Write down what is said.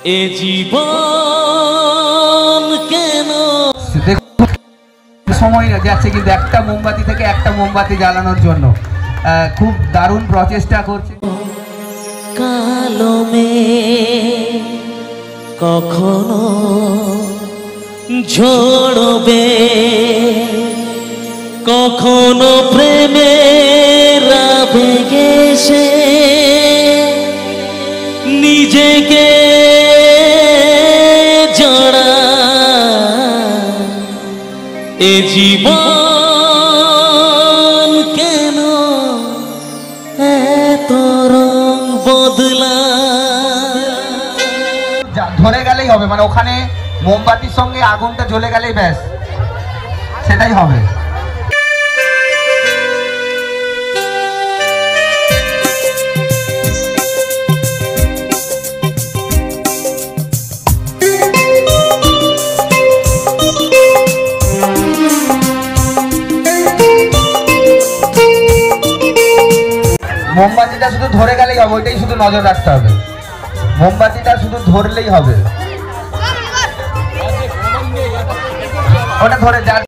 এ জীবন কেন সময় যাচ্ছে কিন্তু একটা মোমবাতি থেকে একটা মোমবাতি জ্বালানোর জন্য খুব দারুণ প্রচেষ্টা করছে। কালো মেঘ কখনো ঝরবে, কখনো প্রেমের আবেগে সে নিজেকে জড়া। এ জীবন কেন এত রং বদলা? ধরে গেলেই হবে, মানে ওখানে মোমবাতির সঙ্গে আগুনটা জ্বলে গেলেই ব্যাস সেটাই হবে। মোমবাতিটা শুধু ধরে গেলেই হবে, ওইটাই শুধু নজর রাখতে হবে। মোমবাতিটা শুধু ধরলেই হবে, ওটা ধরে